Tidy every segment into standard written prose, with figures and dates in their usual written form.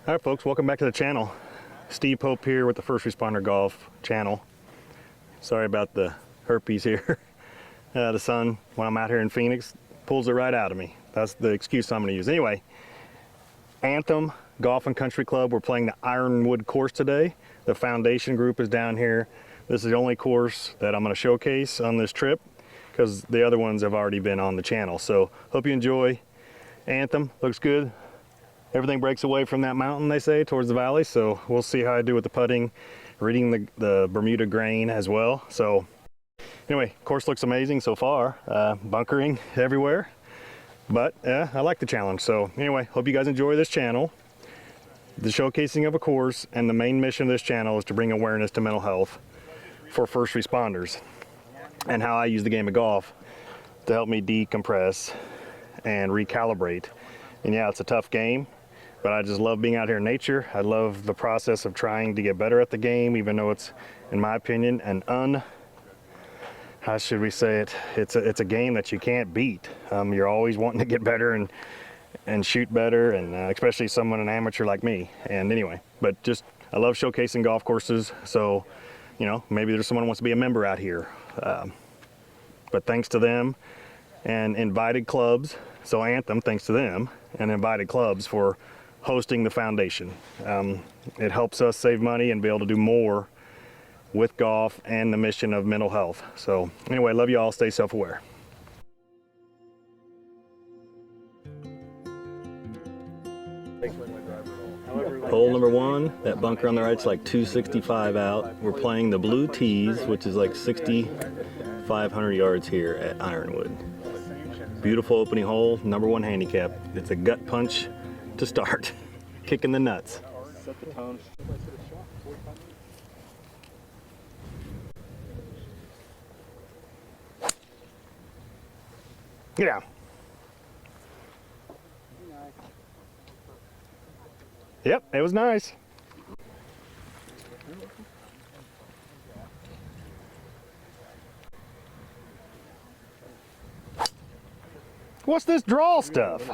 All right, folks, welcome back to the channel. Steve Pope here with the First Responder Golf channel. Sorry about the herpes here. The sun, when I'm out here in Phoenix, pulls it right out of me. That's the excuse I'm going to use. Anyway, Anthem Golf and Country Club, we're playing the Ironwood course today. The foundation group is down here. This is the only course that I'm going to showcase on this trip because the other ones have already been on the channel. So hope you enjoy. Anthem looks good. Everything breaks away from that mountain, they say, towards the valley. So we'll see how I do with the putting, reading the Bermuda grain as well. So anyway, course looks amazing so far. Bunkering everywhere, but I like the challenge. So anyway, hope you guys enjoy this channel. The showcasing of a course, and the main mission of this channel is to bring awareness to mental health for first responders and how I use the game of golf to help me decompress and recalibrate. And yeah, it's a tough game, but I just love being out here in nature. I love the process of trying to get better at the game, even though it's, in my opinion, how should we say it? It's a game that you can't beat. You're always wanting to get better and shoot better, and especially someone, an amateur like me. And anyway, but just, I love showcasing golf courses. So, you know, maybe there's someone who wants to be a member out here. But thanks to them and Invited Clubs, so Anthem, thanks to them and Invited Clubs for hosting the foundation. It helps us save money and be able to do more with golf and the mission of mental health. So anyway, love you all, stay self-aware. Hole number one, that bunker on the right's like 265 out. We're playing the blue tees, which is like 6,500 yards here at Ironwood. Beautiful opening hole, number one handicap. It's a gut punch to start, kicking the nuts. Set the tone. Get out. Yep, it was nice. What's this draw stuff?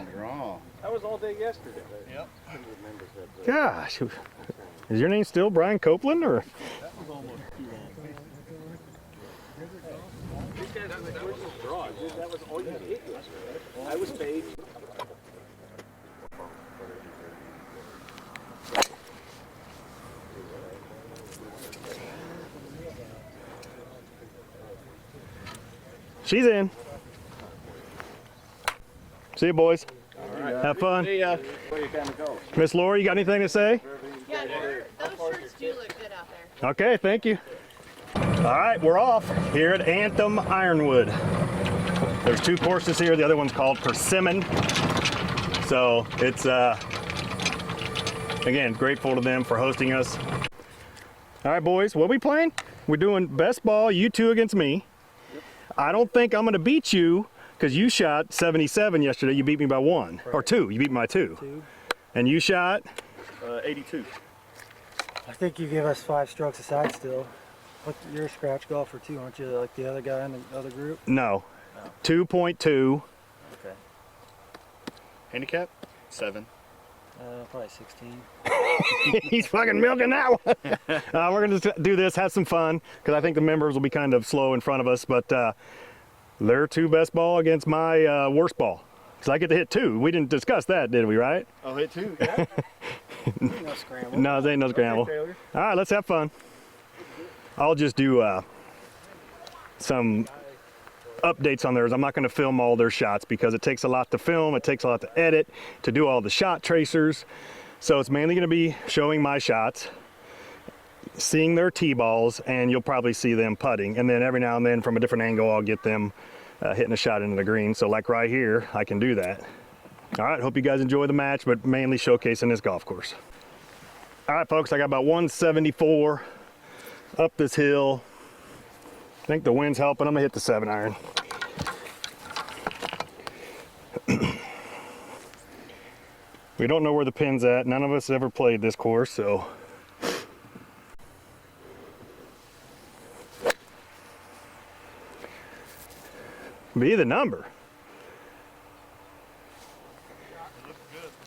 That was all day yesterday. Yep. Gosh, is your name still Brian Copeland, or? That was almost too long. These guys are like, where's this draw? Dude, that was all you did yesterday. I was paid. She's in. See you, boys. All right. Have fun. See ya. Where you kind of go? Miss Laura, you got anything to say? Yeah, those shirts do look good out there. Okay, thank you. All right, we're off here at Anthem Ironwood. There's two courses here. The other one's called Persimmon. So it's, again, grateful to them for hosting us. All right, boys, what are we playing? We're doing best ball, you two against me. Yep. I don't think I'm going to beat you because you shot 77 yesterday. You beat me by one, right. Or two. You beat me by two. And you shot? 82. I think you give us 5 strokes aside still. But you're a scratch golfer too, aren't you? Like the other guy in the other group? No. 2.2. Okay. Handicap? 7. Probably 16. He's fucking milking that one. We're going to do this, have some fun, because I think the members will be kind of slow in front of us, but their 2 best ball against my worst ball. Because I get to hit 2. We didn't discuss that, did we, right? I'll hit 2, yeah. No scramble. No, there ain't no scramble. Okay, all right, let's have fun. I'll just do some updates on theirs. I'm not going to film all their shots because it takes a lot to film, it takes a lot to edit, to do all the shot tracers. So it's mainly going to be showing my shots, seeing their tee balls, and you'll probably see them putting. And then every now and then from a different angle, I'll get them hitting a shot into the green. So like right here, I can do that. All right, hope you guys enjoy the match, but mainly showcasing this golf course. All right, folks, I got about 174 up this hill. I think the wind's helping. I'm gonna hit the 7-iron. We don't know where the pin's at. None of us ever played this course, so. Be the number.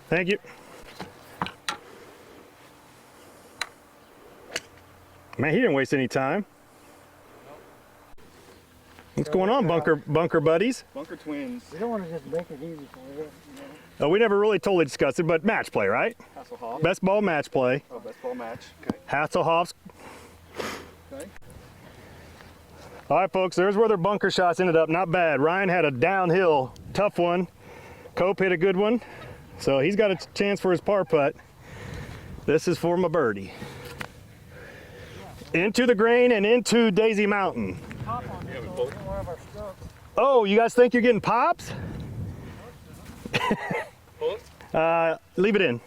Thank you. Man, he didn't waste any time. What's going on, bunker buddies? Bunker twins. We don't want to just make it easy for you. Oh, we never really totally discussed it, but match play, right? Hasselhoff. Best ball match play. Oh, best ball match. Okay. Hasselhoff's. Okay. All right, folks, there's where their bunker shots ended up. Not bad. Ryan had a downhill, tough one. Cope hit a good one. So he's got a chance for his par putt. This is for my birdie. Into the green and into Daisy Mountain. Oh, you guys think you're getting pops? Leave it in.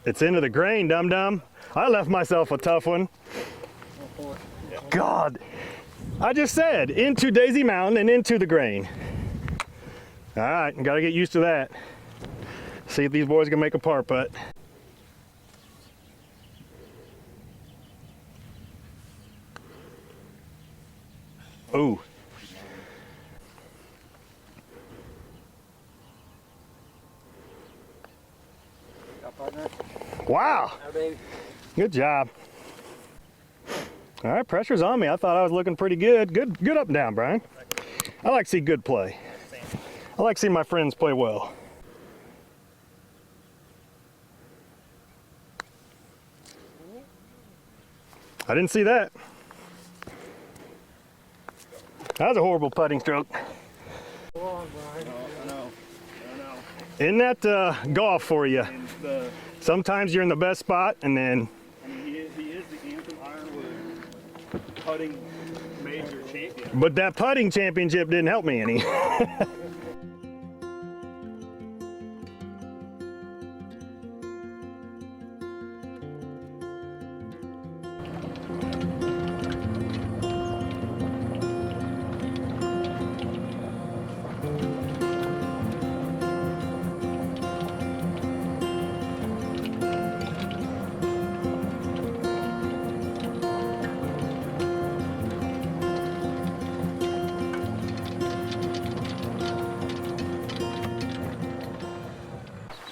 It's into the grain, dum-dum. I left myself a tough one. God, I just said into Daisy Mountain and into the grain. All right, gotta get used to that. See if these boys can make a par putt. Ooh. Wow. Good job. All right, pressure's on me. I thought I was looking pretty good. Good up and down, Brian. I like to see good play. I like to see my friends play well. I didn't see that. That was a horrible putting stroke. I know. Isn't that golf for you? Sometimes you're in the best spot, and then. I mean, he is the Anthem Ironwood putting major champion. But that putting championship didn't help me any.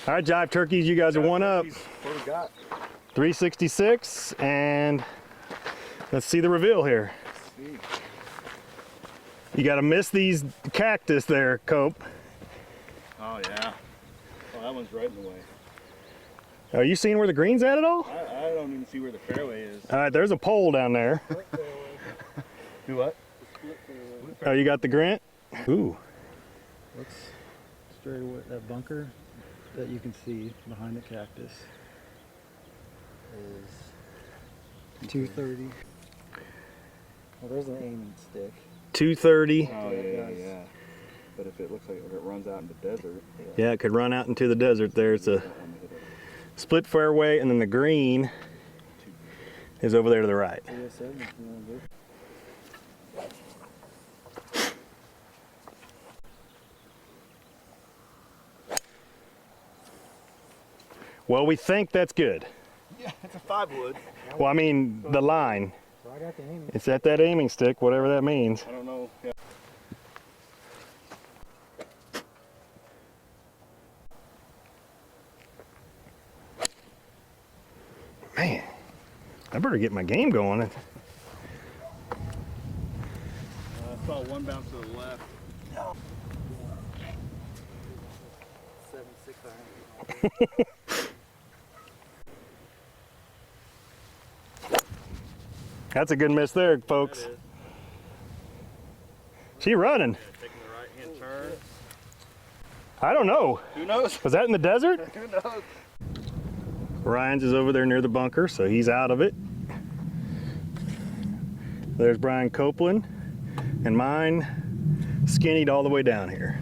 All right, Jive Turkeys, you guys are one up. What do we got? 366, and let's see the reveal here. You got to miss these cactus there, Cope. Oh, yeah. Oh, that one's right in the way. Are you seeing where the green's at all? I don't even see where the fairway is. All right, there's a pole down there. Do what? Oh, you got the grant? Ooh. Looks straight away. That bunker that you can see behind the cactus is 230. Well, there's an aiming stick. 230. Oh, yeah. But if it looks like it runs out in the desert. Yeah, it could run out into the desert there. It's a split fairway, and then the green is over there to the right. Well, we think that's good. Yeah, it's a 5-wood. Well, I mean, the line. So I got the aiming. It's at that aiming stick, whatever that means. I don't know. Yeah. Man, I better get my game going. I saw one bounce to the left. 7-6 iron. That's a good miss there, folks. She running. Taking the right-hand turn. I don't know. Who knows? Was that in the desert? Who knows? Ryan's is over there near the bunker, so he's out of it. There's Brian Copeland, and mine skinnied all the way down here.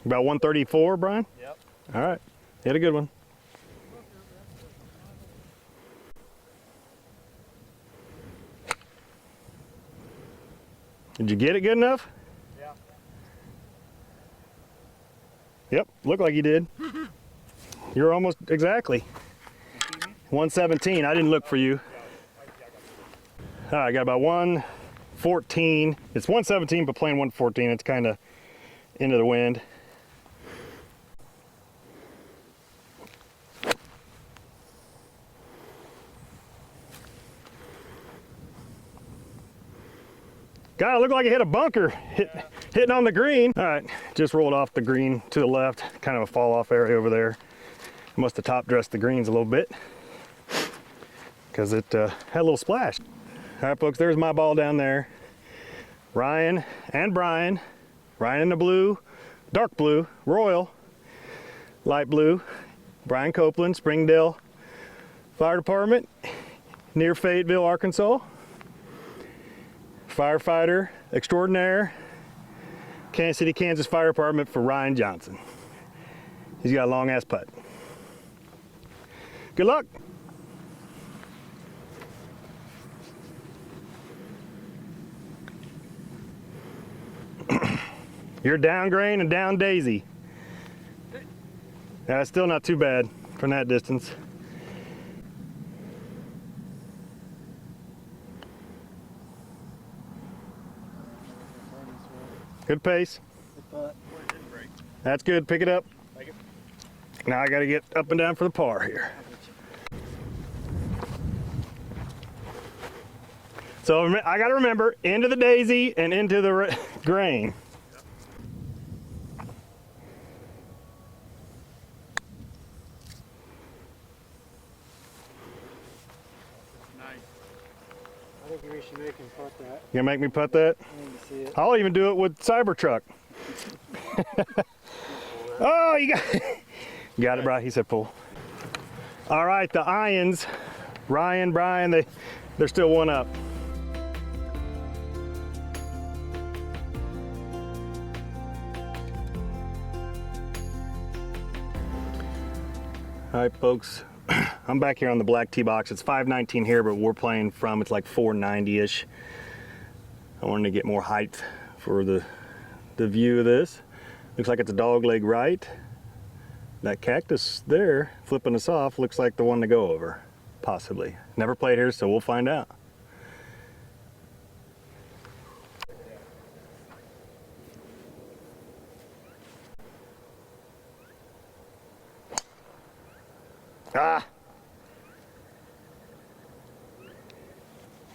About 134, Brian? Yep. All right, hit a good one. Did you get it good enough? Yeah. Yep, looked like you did. You're almost exactly. 117, I didn't look for you. All right, I got about 114. It's 117, but playing 114, it's kind of into the wind. God, it looked like it hit a bunker, hitting on the green. All right, just rolled off the green to the left, kind of a fall off area over there. Must have top dressed the greens a little bit because it had a little splash. All right, folks, there's my ball down there. Ryan and Brian. Ryan in the blue, dark blue, Royal, light blue. Brian Copeland, Springdale Fire Department, near Fayetteville, Arkansas. Firefighter extraordinaire, Kansas City, Kansas Fire Department for Ryan Johnson. He's got a long ass putt. Good luck. You're down grain and down daisy. That's still not too bad from that distance. Good pace. That's good. Pick it up. Now I got to get up and down for the par here. So I got to remember, into the daisy and into the grain. I think we should make him putt that. You gonna make me putt that? I need to see it. I'll even do it with Cybertruck. Oh, you got it, Brian. He said pull. All right, the Ions, Ryan, Brian, they're still one up. All right, folks. I'm back here on the black tee box. It's 519 here, but we're playing from, it's like 490-ish. I wanted to get more height for the view of this. Looks like it's a dog leg right. That cactus there, flipping us off, looks like the one to go over, possibly. Never played here, so we'll find out. Ah!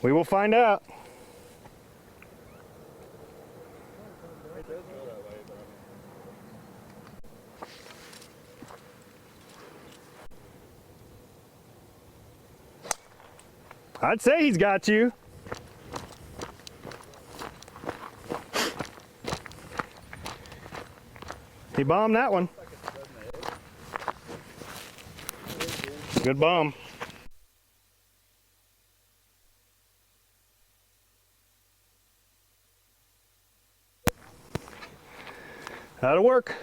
We will find out. I'd say he's got you. He bombed that one. Good bomb. That'll work.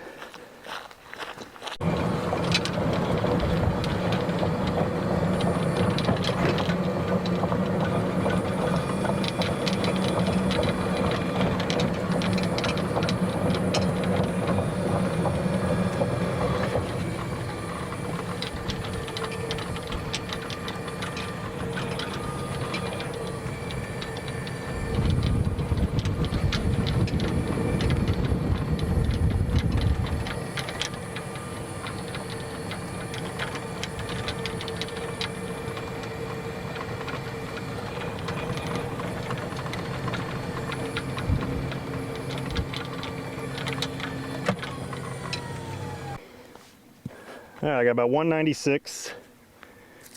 All right, I got about 196.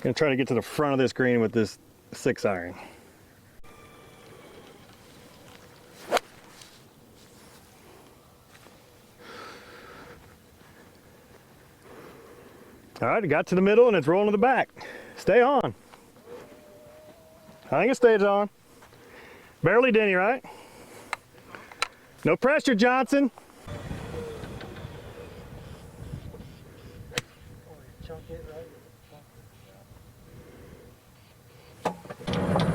Gonna try to get to the front of this green with this 6-iron. All right, it got to the middle and it's rolling to the back. Stay on. I think it stays on. Barely Denny, right? No pressure, Johnson.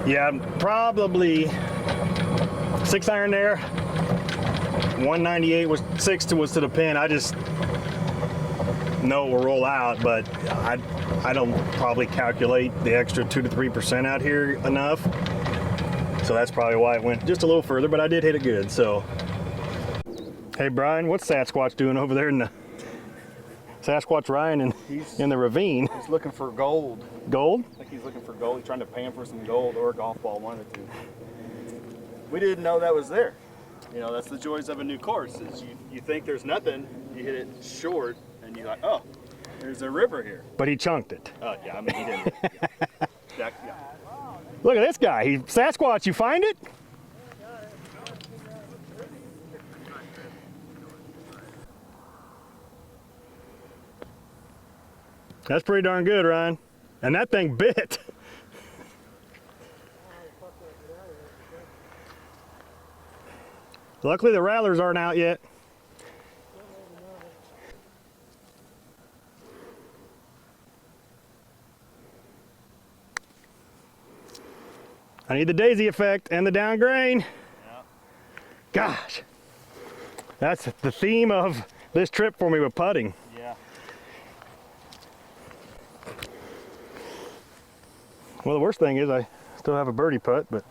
Yeah, probably 6-iron there. 198 was 6 was to the pin. I just know it will roll out, but I don't probably calculate the extra 2 to 3% out here enough. So that's probably why it went just a little further, but I did hit it good. So, hey Brian, what's Sasquatch doing over there in the Sasquatch Ryan in the ravine? He's looking for gold. Gold? I think he's looking for gold. He's trying to pan for some gold or a golf ball, one of the two. we didn't know that was there. You know, that's the joys of a new course, is you think there's nothing, you hit it short, and you're like, oh, there's a river here. But he chunked it. Oh, yeah, I mean, he didn't. Yeah. Look at this guy. He Sasquatch, you find it? That's pretty darn good, Ryan. And that thing bit. Luckily the rattlers aren't out yet. I need the daisy effect and the down grain. Yeah. Gosh, that's the theme of this trip for me with putting. Yeah. Well, the worst thing is I still have a birdie putt, but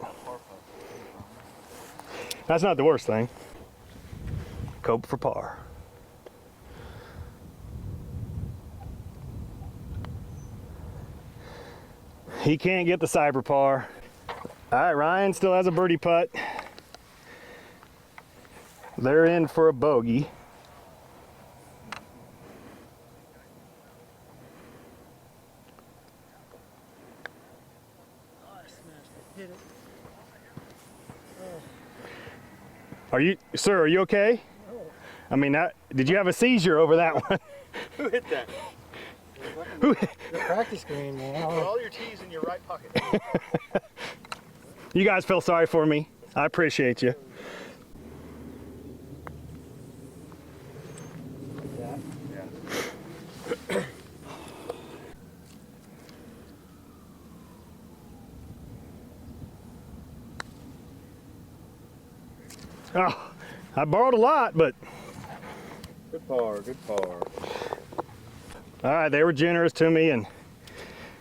that's not the worst thing. Cope for par. He can't get the cyber par. All right, Ryan still has a birdie putt. They're in for a bogey. Are you, sir, are you okay? No. I mean, did you have a seizure over that one? Who hit that? Who? The practice green, man. Put all your tees in your right pocket. You guys feel sorry for me. I appreciate you. Oh, I borrowed a lot, but Good par, good par. all right, they were generous to me and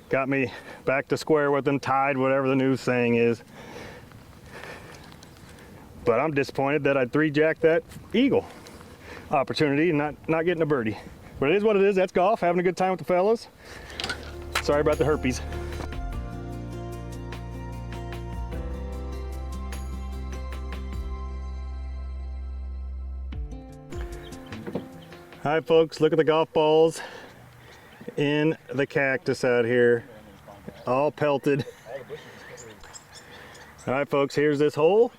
got me back to square with them, tied, whatever the new saying is. But I'm disappointed that I three-jacked that eagle opportunity and not getting a birdie. But it is what it is. That's golf, having a good time with the fellas. Sorry about the herpes. All right, folks, look at the golf balls in the cactus out here, all pelted. All right, folks, here's this hole.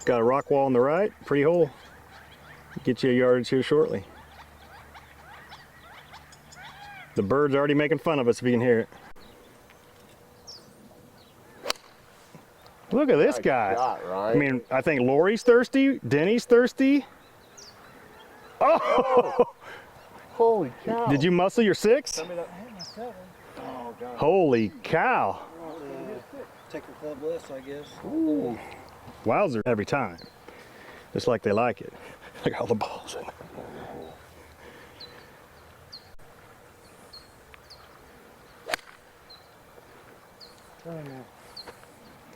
Got a rock wall on the right, pretty hole. Get you a yardage here shortly. The bird's already making fun of us if you can hear it. Look at this guy. I mean, I think Lori's thirsty, Denny's thirsty. Oh! Holy cow. Did you muscle your six? Tell me that. Oh, God. Holy cow. Take the club list, I guess. Ooh. Wowzer every time. Just like they like it. Look at all the balls in.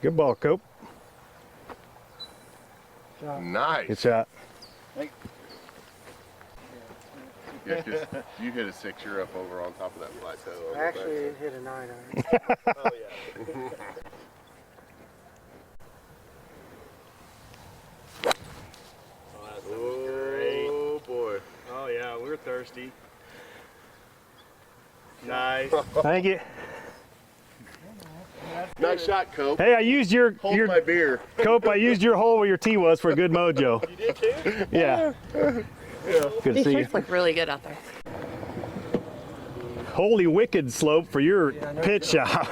Good ball, Cope. Nice. Good shot. Yeah, 'cause you hit a six, you're up over on top of that plateau. Actually, it hit a 9-iron. Oh, yeah. Oh, boy. Oh, yeah, we're thirsty. Nice. Thank you. Nice shot, Cope. Hey, I used your Hold my beer. Cope. I used your hole where your tee was for a good mojo. You did too? Yeah. Good to These see you. shirts look really good out there. Holy wicked slope for your Yeah, I know. pitch shot.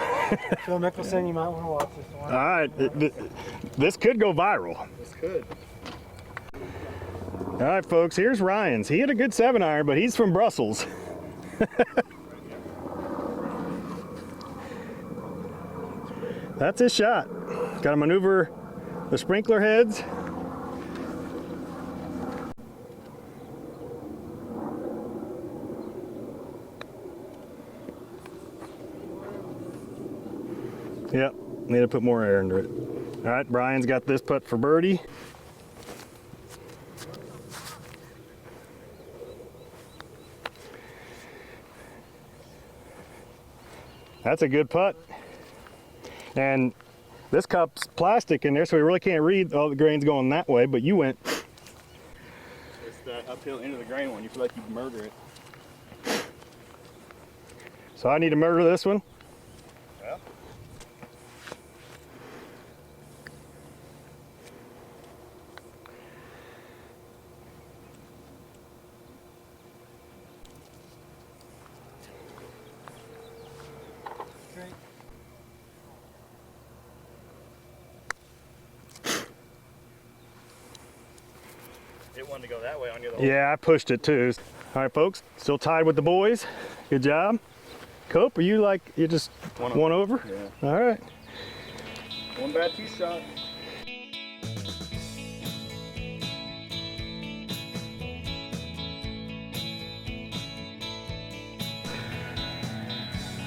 Phil Mickelson, you might want to watch this one. All right, this could go viral. That's good. All right, folks, here's Ryan's. He had a good 7-iron, but he's from Brussels. That's his shot. Got to maneuver the sprinkler heads. Yep, need to put more air into it. All right, Brian's got this putt for birdie. That's a good putt. And This cup's plastic in there, so we really can't read all the grains going that way, but you went. It's that uphill into the grain one. You feel like you'd murder it. So I need to murder this one. Yeah. It wanted to go that way on you. Yeah, I pushed it too. All right, folks, still tied with the boys. Good job. Cope, are you like, you just one over? Yeah. All right. One bad tee shot.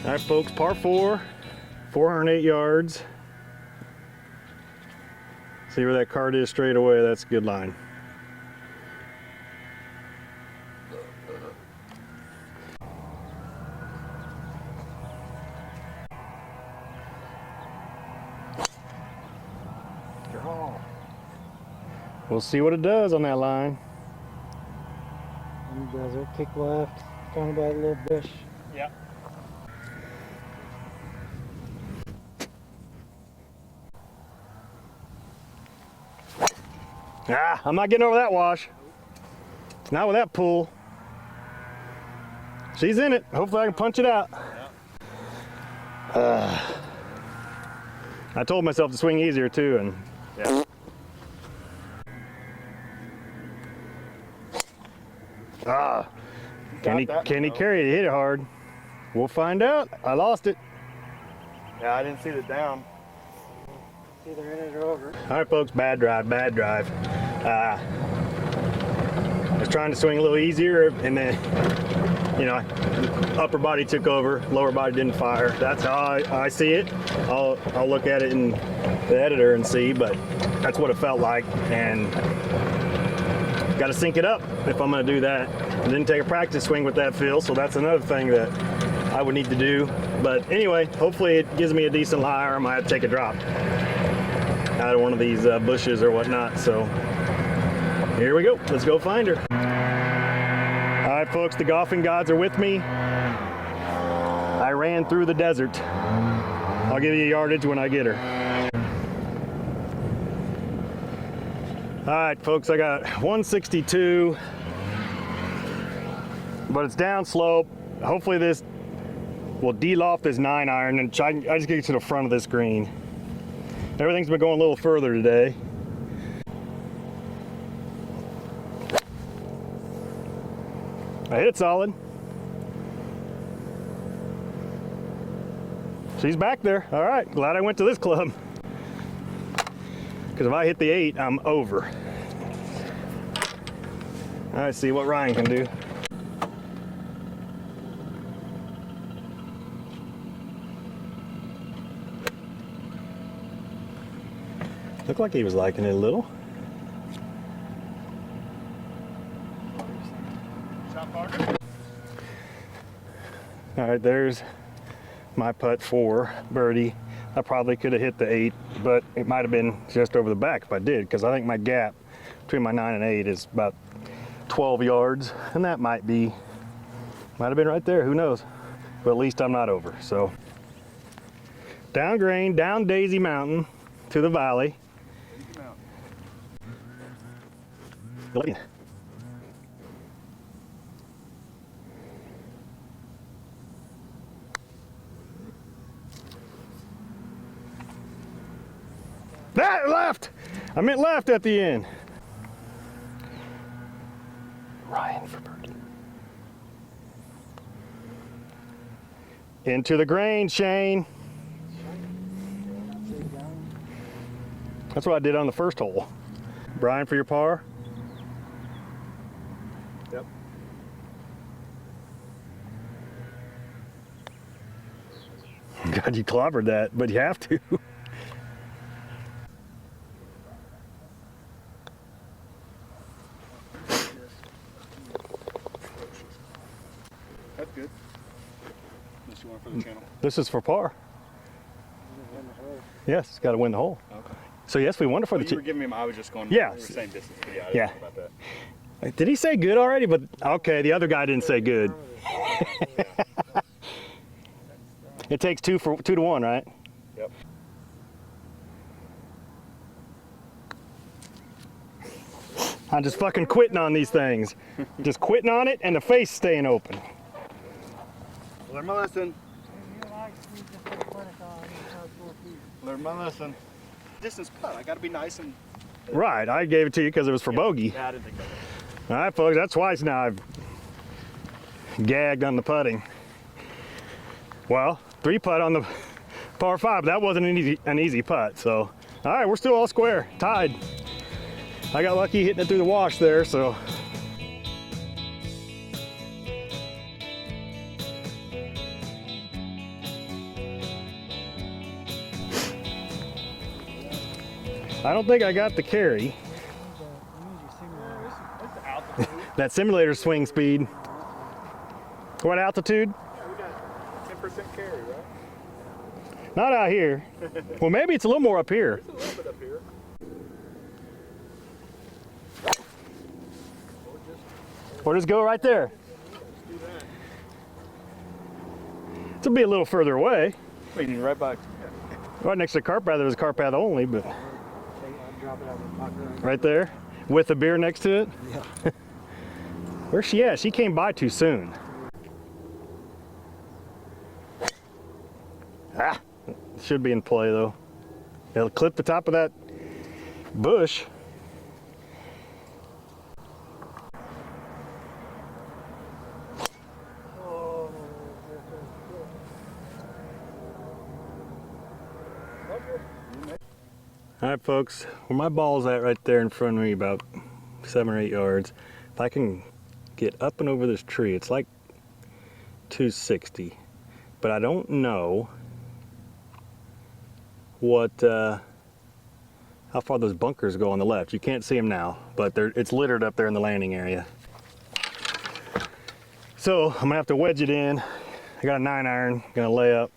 All right, folks, par 4, 408 yards. See where that cart is straight away, that's a good line. We'll see what it does on that line. And does it kick left, kind of by the little bush. Yeah. Ah, I'm not getting over that wash. Not with that pull. She's in it. Hopefully I can punch it out. I told myself to swing easier too, and Yeah. can he carry it? Hit it hard. We'll find out. I lost it. Yeah, I didn't see the down. Either in it or over. All right, folks, bad drive, bad drive. I was trying to swing a little easier, and then, you know, upper body took over, lower body didn't fire. That's how I see it. I'll look at it in the editor and see, but that's what it felt like, and got to sync it up if I'm going to do that. I didn't take a practice swing with that feel, so that's another thing that I would need to do. But anyway, hopefully it gives me a decent lie, or I might have to take a drop out of one of these bushes or whatnot. So here we go. Let's go find her. All right, folks, the golfing gods are with me. I ran through the desert. I'll give you a yardage when I get her. All right, folks, I got 162, but it's down slope. Hopefully this will de-loft this 9-iron, and I just get to the front of this green. Everything's been going a little further today. I hit it solid. She's back there. All right, glad I went to this club. Because if I hit the 8, I'm over. All right, see what Ryan can do. Looked like he was liking it a little. All right, there's my putt for birdie. I probably could have hit the 8, but it might have been just over the back if I did, because I think my gap between my 9 and 8 is about 12 yards, and that might have been right there, who knows? But at least I'm not over, so. Down green, down Daisy Mountain to the valley. That left! I meant left at the end. Ryan for birdie. Into the grain, Shane. That's what I did on the first hole. Brian for your par. Yep. God, you clobbered that, but you have to. That's good. Unless you want for the channel. This is for par. Yes, it's got to win the hole. Okay. So yes, we won it for Well, the you were giving me. I was just going. Yeah. We were same distance. But yeah. I Yeah. didn't know about that. Did he say good already? But okay, the other guy didn't say good. It takes 2 to 1, right? Yep. I'm just fucking quitting on these things. Just quitting on it and the face staying open. Learn my lesson. Learn my lesson. Distance putt. I got to be nice and. Right, I gave it to you because it was for bogey. Yeah, I didn't think about that. All right, folks, that's twice now I've gagged on the putting. Well, 3 putt on the par 5. That wasn't an easy putt. So, all right, we're still all square, tied. I got lucky hitting it through the wash there, so. I don't think I got the carry. That simulator swing speed. What altitude? Yeah, we got 10% carry, right? Not out here. Well, maybe it's a little more up here. It's a little bit up here. Or just go right there. Do that. It'll be a little further away. Waiting right by. Right next to the cart path, there's a cart path only, but right there with a beer next to it. Yeah. Where's she at? She came by too soon. Ah, should be in play though. It'll clip the top of that bush. All right, folks, where my ball's at right there in front of me, about 7 or 8 yards. If I can get up and over this tree, it's like 260, but I don't know what, how far those bunkers go on the left. You can't see them now, but it's littered up there in the landing area. So I'm gonna have to wedge it in. I got a 9-iron, gonna lay up.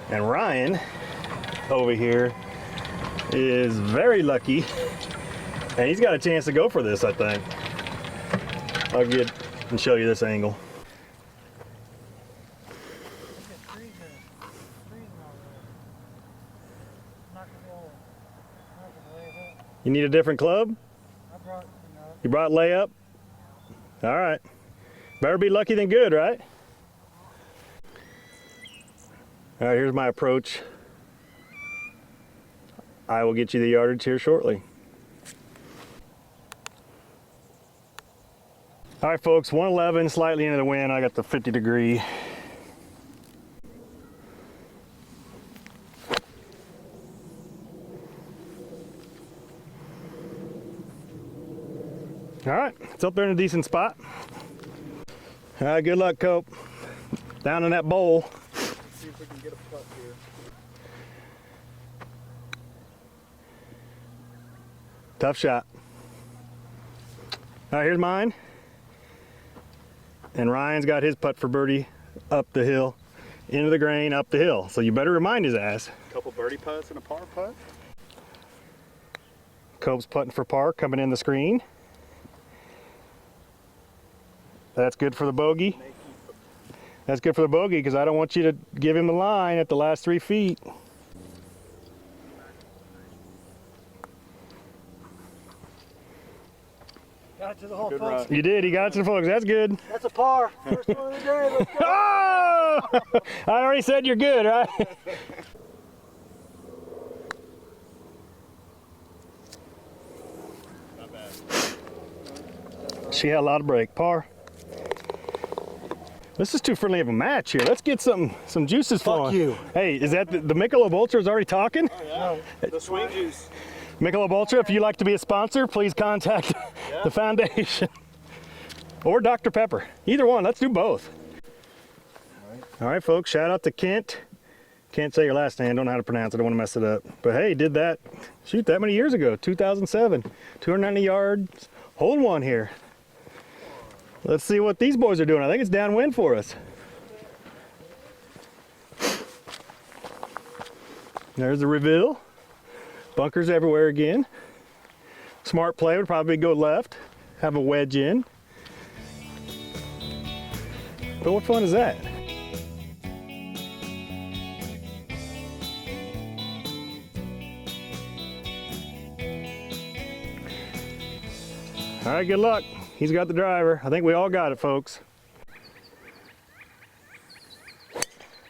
And Ryan over here is very lucky, and he's got a chance to go for this, I think. I'll get and show you this angle. You need a different club? You brought layup? All right. Better be lucky than good, right? All right, here's my approach. I will get you the yardage here shortly. All right, folks, 111, slightly into the wind. I got the 50-degree. All right, it's up there in a decent spot. All right, good luck, Cope. Down in that bowl. See if we can get a putt here. Tough shot. All right, here's mine. And Ryan's got his putt for birdie up the hill, into the grain, up the hill. So you better remind his ass. Couple birdie putts and a par putt. Cope's putting for par, coming in the screen. That's good for the bogey. That's good for the bogey because I don't want you to give him the line at the last 3 feet. Got it to the hole, Good folks. run. You did, you got it to the folks. That's good. That's a par. First one of the day. Let's go. Oh! I already said you're good, right? Not bad. She had a lot of break. Par. This is too friendly of a match here. Let's get some juices flowing. you. Hey, is that the Michelob Ultra is already talking? Oh, yeah. The swing juice. Michelob Ultra, if you'd like to be a sponsor, please contact the foundation. Or Dr. Pepper. Either one, let's do both. All right, folks, shout out to Kent Can't say your last name. Don't know how to pronounce it. I don't want to mess it up. But hey, did that, shoot, that many years ago, 2007. 290 yards, hole in one here. Let's see what these boys are doing. I think it's downwind for us. There's the reveal. Bunkers everywhere again. Smart play would probably go left. Have a wedge in. But what fun is that? All right, good luck. He's got the driver. I think we all got it, folks.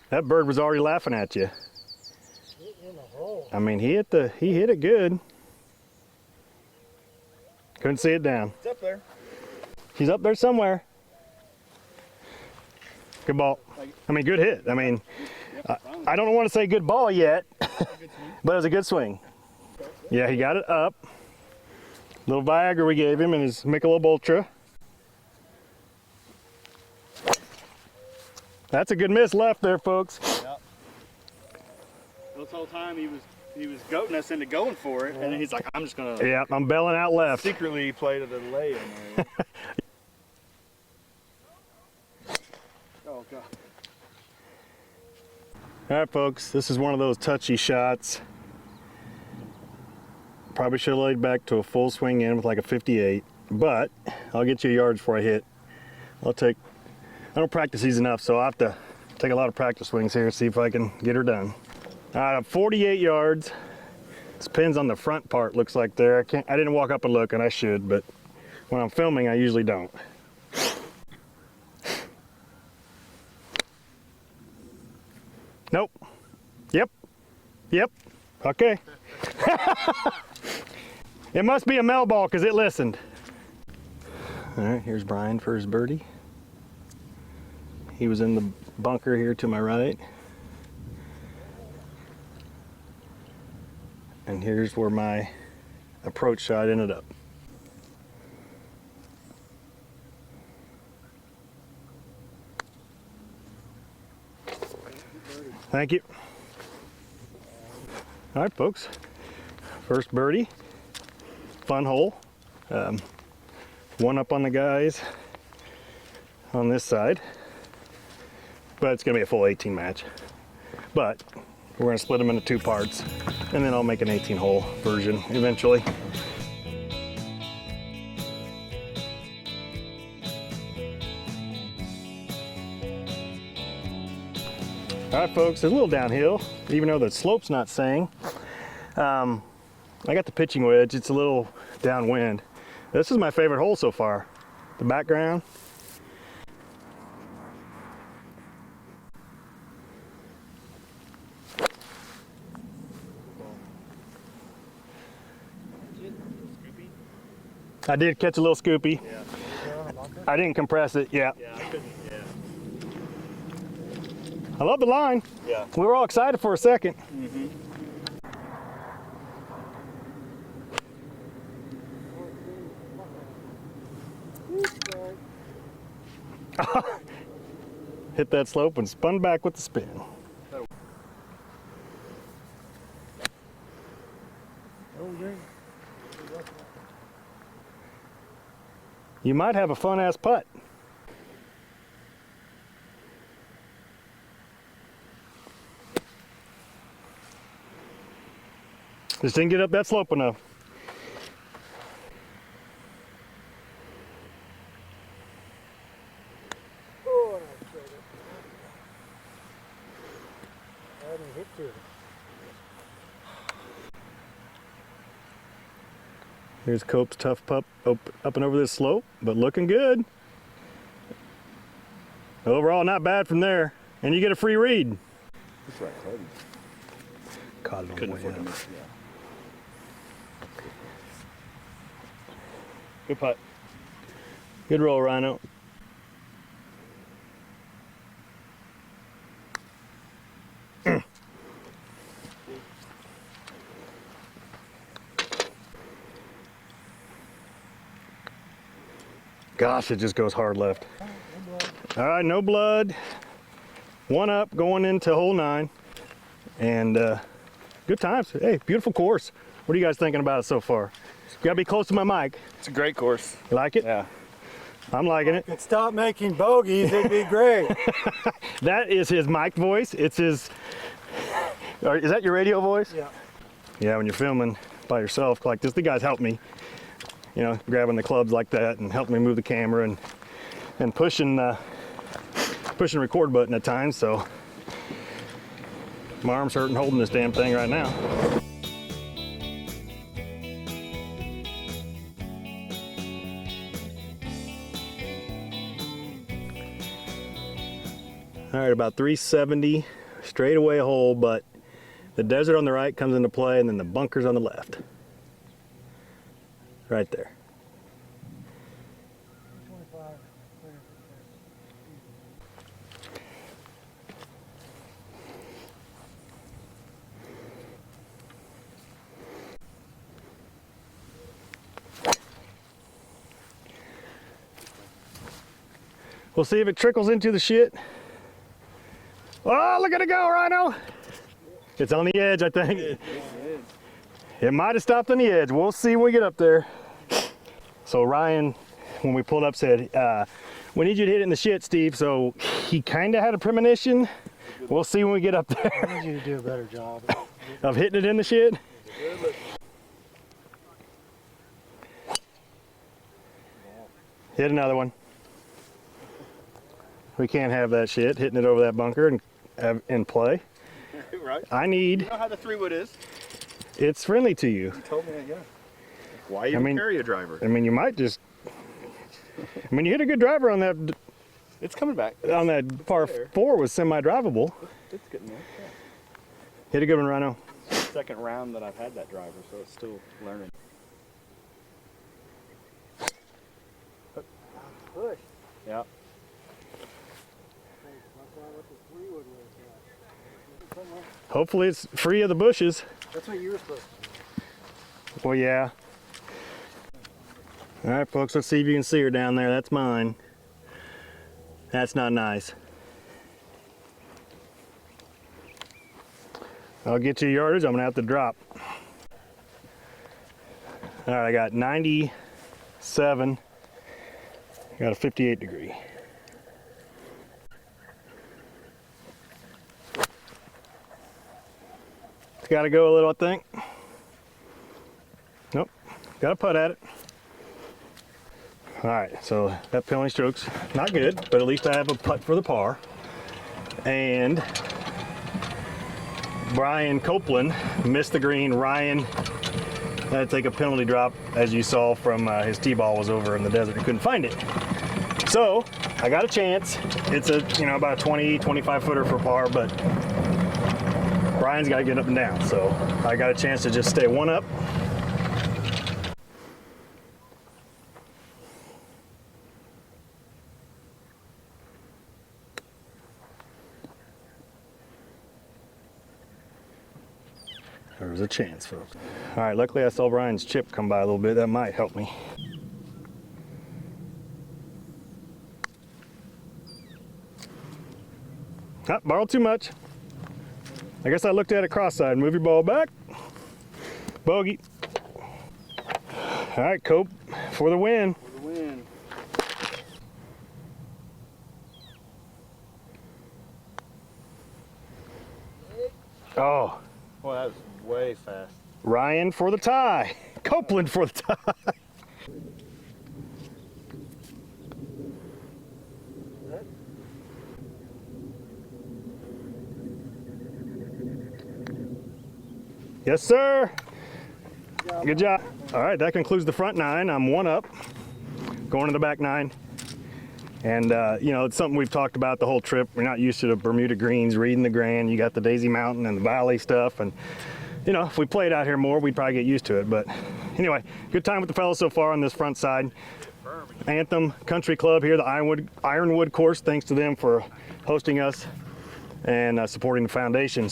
That bird was already laughing at you. I mean, he hit it good. Couldn't see it down. It's up there. He's up there somewhere. Good ball. I mean, good hit. I mean, I don't want to say good ball yet, but it was a good swing. Yeah, he got it up. Little Viagra we gave him in his Michelob Ultra. That's a good miss left there, folks. Yep. This whole time he was goating us into going for it, and then he's like, I'm just gonna. Yeah, I'm belling out left. Secretly, he played a lay in there. Oh God. All right, folks, this is one of those touchy shots. Probably should have laid back to a full swing in with like a 58, but I'll get you yards before I hit. I don't practice these enough, so I'll have to take a lot of practice swings here, see if I can get her done. All right, 48 yards. This pin's on the front part, looks like there. I didn't walk up and look, and I should, but when I'm filming, I usually don't. Nope. Yep. Okay. It must be a Mel ball because it listened. All right, here's Brian for his birdie. He was in the bunker here to my right. And here's where my approach shot ended up. Thank you. All right, folks. First birdie. Fun hole. One up on the guys on this side. But it's going to be a full 18 match. But we're going to split them into two parts. And then I'll make an 18-hole version eventually. All right, folks, it's a little downhill, even though the slope's not saying. I got the pitching wedge. It's a little downwind. This is my favorite hole so far. The background. I did catch a little scoopy. Yeah. I didn't compress it. Yeah. Yeah, I couldn't. Yeah. I love the line. Yeah. We were all excited for a second. Mm-hmm. Hit that slope and spun back with the spin. You might have a fun-ass putt. Just didn't get up that slope enough. Here's Cope's tough pup up and over this slope, but looking good. Overall, not bad from there. And you get a free read. That's right, Cody. Caught it on Couldn't the way afford to up. miss. Yeah. Good putt. Good roll, Rhino. Gosh, it just goes hard left. All right, no blood. One up going into hole 9. and good times. Hey, beautiful course. What are you guys thinking about it so far? You gotta be close to my mic. It's a great course. You like it? Yeah. I'm liking it. If it stopped making bogeys, it'd be great. That is his mic voice. It's his, is that your radio voice? Yeah. Yeah, when you're filming by yourself like this, the guys help me, you know, grabbing the clubs like that and helping me move the camera and pushing the record button at times, so my arm's hurting holding this damn thing right now. All right, about 370 straightaway hole, but the desert on the right comes into play and then the bunker's on the left. Right there. We'll see if it trickles into the shit. Oh, look at it go, Rhino. It's on the edge, I think. It might have stopped on the edge. We'll see when we get up there. So Ryan, when we pulled up, said, we need you to hit it in the shit, Steve. So he kind of had a premonition. We'll see when we get up there. I need you to do a better job Of hitting it in the shit. Hit another one. We can't have that shit hitting it over that bunker and have in play. Right? I need. You know how the 3-wood is? It's friendly to you. You told me that, yeah. Why even carry a driver? I mean, you might just. I mean, you hit a good driver on that. It's coming back. On that par 4 was semi-drivable. It's getting there. Yeah. Hit a good one, Rhino. Second round that I've had that driver, so it's still learning. push. Yeah. Hopefully it's free of the bushes. That's what you were supposed to do. Well, yeah. All right, folks, let's see if you can see her down there. That's mine. That's not nice. I'll get you yardage. I'm gonna have to drop. All right, I got 97. I got a 58 degree. Got to go a little, I think. Nope, got to putt at it. All right, so that penalty stroke's not good, but at least I have a putt for the par. And Brian Copeland missed the green. Ryan had to take a penalty drop, as you saw from his tee ball was over in the desert. He couldn't find it. So I got a chance. It's a, about a 20, 25 footer for par, but Brian's got to get up and down. So I got a chance to just stay one up. There was a chance, folks. All right, luckily I saw Brian's chip come by a little bit. That might help me. Ah, borrowed too much. I guess I looked at it cross-side. Move your ball back. Bogey. All right, Cope, for the win. For the win. Oh. Well, that was way fast. Ryan for the tie. Copeland for the tie. Yes, sir. Good job. All right, that concludes the front nine. I'm one up, going to the back nine. And, it's something we've talked about the whole trip. We're not used to the Bermuda greens, reading the grand. You got the Daisy Mountain and the Valley stuff. And, if we played out here more, we'd probably get used to it. But anyway, good time with the fellas so far on this front side. Anthem Country Club here, the Ironwood course. Thanks to them for hosting us and supporting the foundation.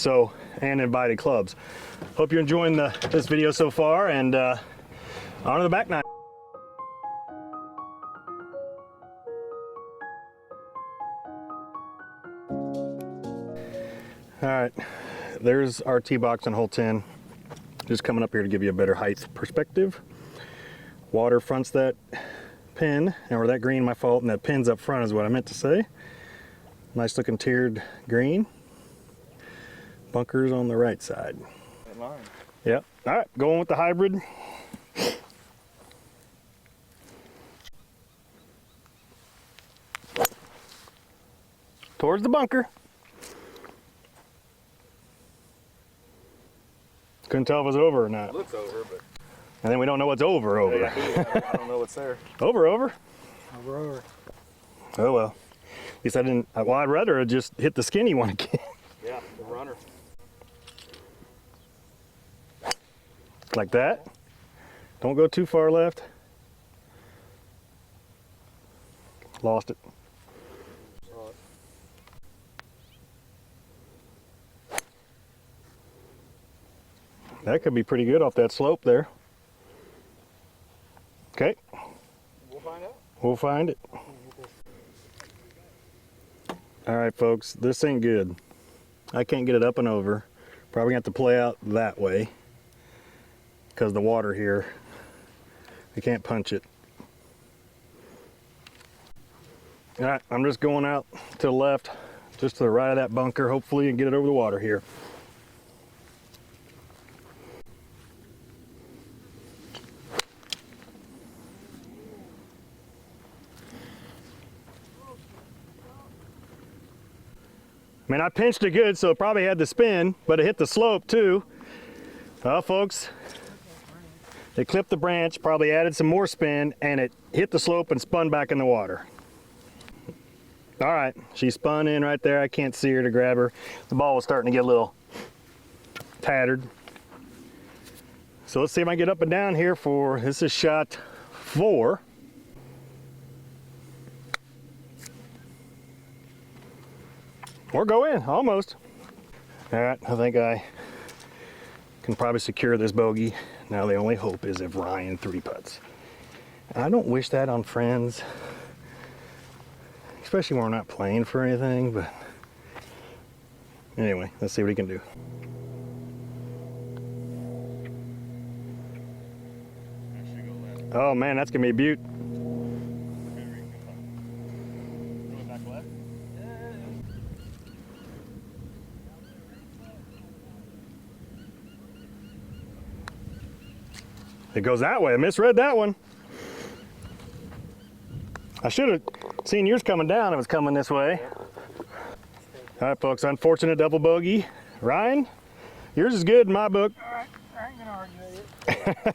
And invited clubs. Hope you're enjoying this video so far, and on to the back nine. All right, there's our tee box on hole 10. Just coming up here to give you a better height perspective. Water fronts that pin, or that green, my fault, and that pin's up front is what I meant to say. Nice looking tiered green. Bunkers on the right side. That line. Yep. All right, going with the hybrid. Towards the bunker. Couldn't tell if it was over or not. It looks over, but And then we don't know what's over. I don't know what's there. Over. Over. Oh well. At least I didn't. Well, I'd rather have just hit the skinny one again. Yeah, the runner. Like that. Don't go too far left. Lost it. That could be pretty good off that slope there. Okay. We'll find out. We'll find it. All right, folks, this ain't good. I can't get it up and over. Probably gonna have to play out that way because the water here, I can't punch it. All right, I'm just going out to the left, just to the right of that bunker, hopefully, and get it over the water here. I mean, I pinched it good, so it probably had the spin, but it hit the slope too. Well, folks, it clipped the branch, probably added some more spin, and it hit the slope and spun back in the water. All right, she spun in right there. I can't see her to grab her. The ball was starting to get a little tattered. So let's see if I can get up and down here for, this is shot 4. Or go in, almost. All right, I think I can probably secure this bogey. Now the only hope is if Ryan 3-putts. I don't wish that on friends, especially when we're not playing for anything, but anyway, let's see what he can do. Oh man, that's gonna be a beaut. It goes that way. I misread that one. I should have seen yours coming down. It was coming this way. All right, folks. Unfortunate double bogey. Ryan, yours is good in my book. All right, I ain't gonna argue with you.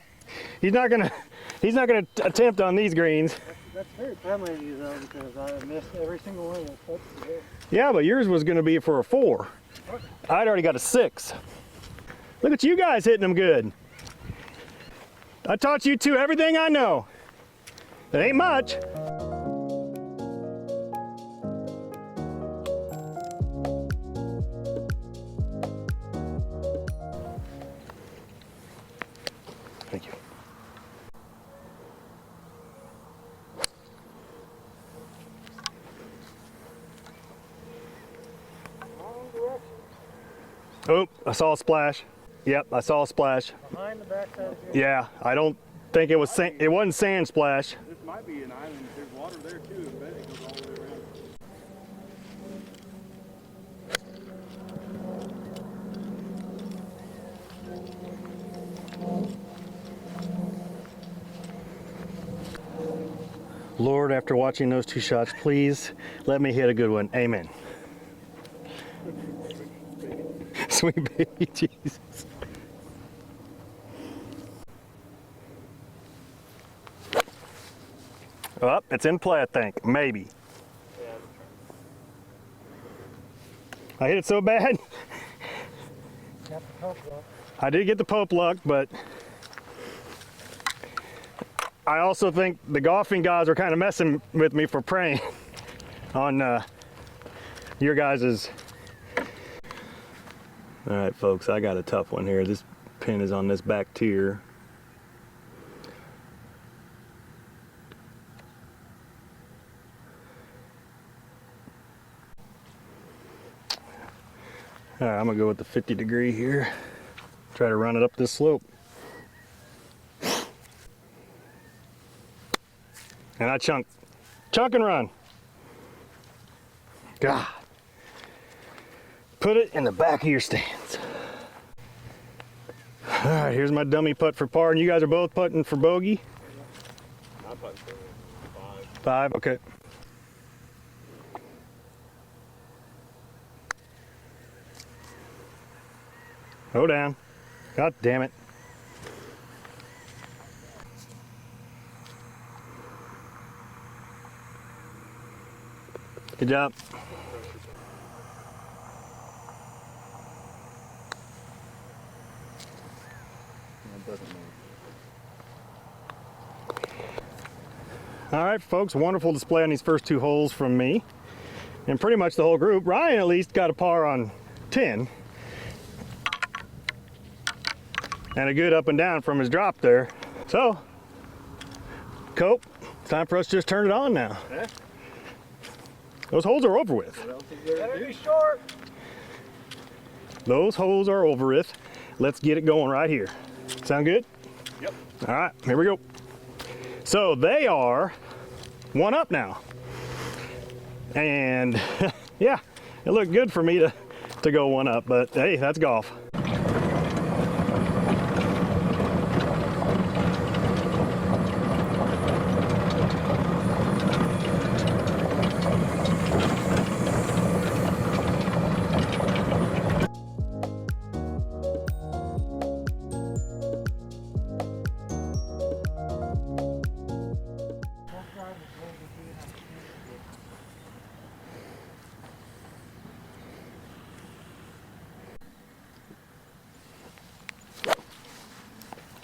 He's not gonna attempt on these greens. That's very friendly of you though, because I missed every single one of those putts today. Yeah, but yours was gonna be for a 4. I'd already got a 6. Look at you guys hitting them good. I taught you two everything I know. It ain't much. Thank you. Oh, I saw a splash. Yep, I saw a splash. Behind the backside of your Yeah, I don't think it was it wasn't sand splash. This might be an island. There's water there too. I bet it goes all the way around. Lord, after watching those 2 shots, please let me hit a good one. Amen. Sweet baby Jesus. Oh, it's in play, I think. Maybe. I hit it so bad. got the Pope luck. I did get the Pope luck, but I also think the golfing guys are kind of messing with me for praying on your guys's. All right, folks, I got a tough one here. This pin is on this back tier. All right, I'm gonna go with the 50-degree here. Try to run it up this slope. And I chunk and run. God. Put it in the back of your stands. All right, here's my dummy putt for par, and you guys are both putting for bogey? I'm putting for 5. 5, okay. Go down. God damn it. Good job. All right, folks, wonderful display on these first 2 holes from me. And pretty much the whole group. Ryan at least got a par on 10. And a good up and down from his drop there. So, Cope, it's time for us to just turn it on now. Yeah. Those holes are over with. I don't think they're Better be short. Those holes are over with. Let's get it going right here. Sound good? Yep. All right, here we go. So they are 1 up now. And yeah, it looked good for me to go 1 up, but hey, that's golf.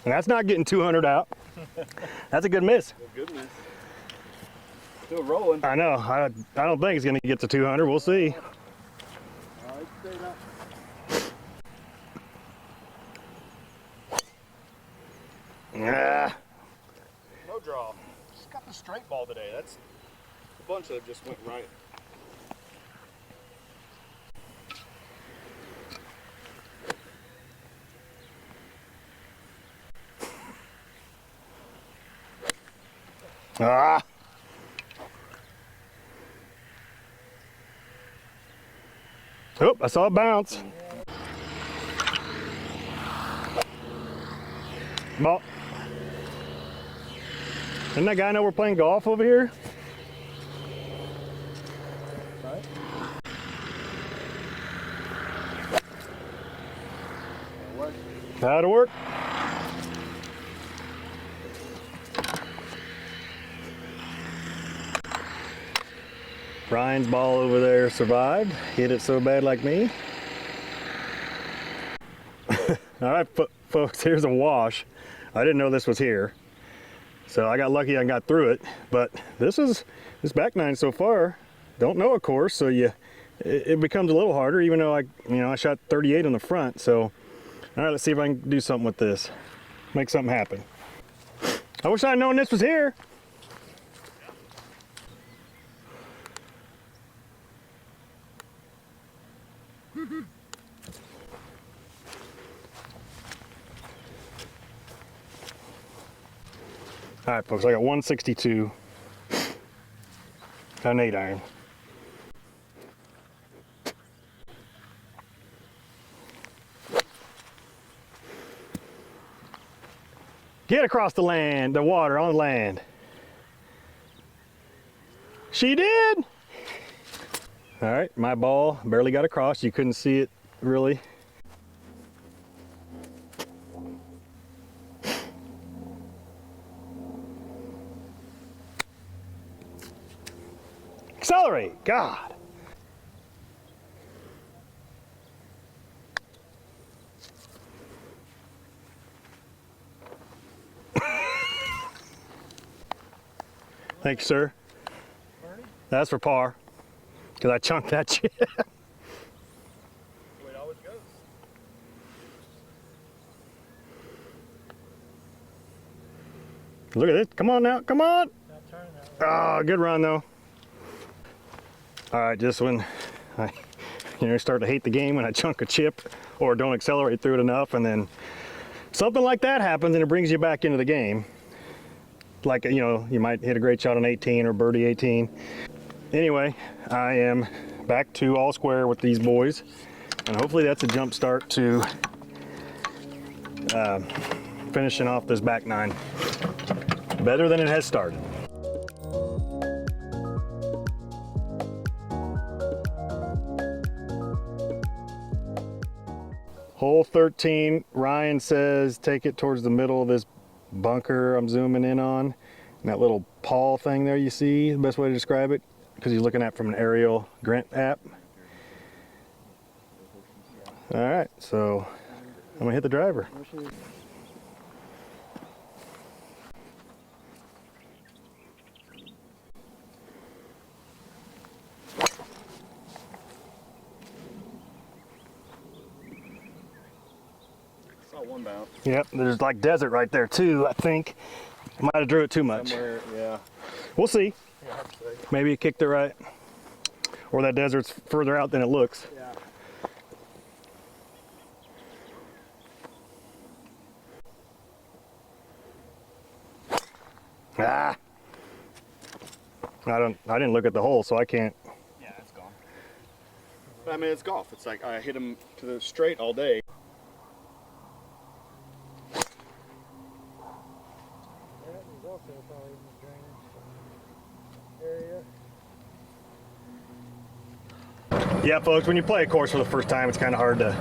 And that's not getting 200 out. That's a good miss. goodness. Still rolling. I know. I don't think it's going to get to 200. We'll see. Yeah. No draw. Just got the straight ball today. That's a bunch that just went right. Ah. Oh, I saw a bounce. Ball. Doesn't that guy know we're playing golf over here? Right. That'll work. Ryan's ball over there survived. Hit it so bad like me. All right, folks, here's a wash. I didn't know this was here. So I got lucky and got through it. But this back nine so far, don't know of course, so it becomes a little harder, even though I shot 38 on the front. So all right, let's see if I can do something with this. Make something happen. I wish I'd known this was here. All right, folks, I got 162. Got an 8-iron. Get across the land, the water on land. She did. All right, my ball barely got across. You couldn't see it really. Accelerate, God. Thank you, sir. That's for par, because I chunked that shit. The way it always goes. Look at this. Come on now. Come on. Oh, good run, though. All right, just when I You know, you start to hate the game when I chunk a chip or don't accelerate through it enough, and then something like that happens and it brings you back into the game. Like, you know, you might hit a great shot on 18 or birdie 18. Anyway, I am back to all square with these boys, and hopefully that's a jump start to finishing off this back nine better than it has started. Hole 13, Ryan says take it towards the middle of this bunker I'm zooming in on. And that little pawl thing there you see, the best way to describe it, because you're looking at it from an aerial Grant app. All right, so I'm gonna hit the driver. Saw one bounce. Yep, there's like desert right there too, I think. I might have drew it too much. Somewhere, yeah. We'll see. Maybe it kicked it right. Or that desert's further out than it looks. Yeah. Ah! I didn't look at the hole, so I can't. Yeah, it's gone. But I mean, it's golf. It's like I hit him to the straight all day. Yeah, folks, when you play a course for the first time, it's kind of hard to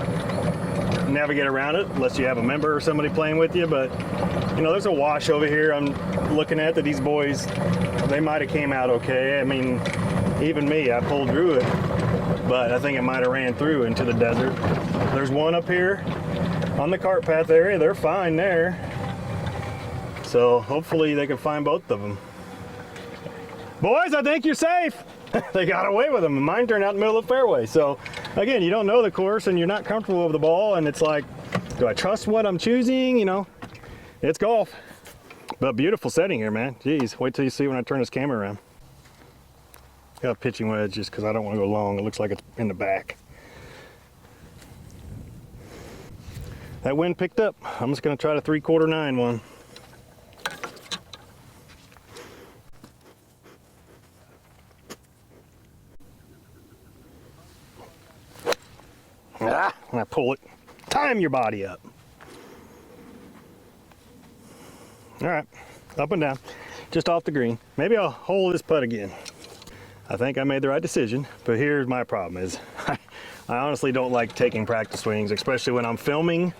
navigate around it unless you have a member or somebody playing with you. But, you know, there's a wash over here I'm looking at that these boys, they might have came out okay. I mean, even me, I pulled through it, but I think it might have ran through into the desert. There's one up here on the cart path area. They're fine there. So hopefully they can find both of them. Boys, I think you're safe. They got away with them, and mine turned out in the middle of the fairway. So, again, you don't know the course, and you're not comfortable with the ball, and it's like, do I trust what I'm choosing? You know, it's golf. But beautiful setting here, man. Jeez, wait till you see when I turn this camera around. Got a pitching wedge just because I don't want to go long. It looks like it's in the back. That wind picked up. I'm just going to try the 3/4 9 one. Ah, when I pull it, time your body up. All right, up and down, just off the green. Maybe I'll hole this putt again. I think I made the right decision, but here's my problem is I honestly don't like taking practice swings, especially when I'm filming.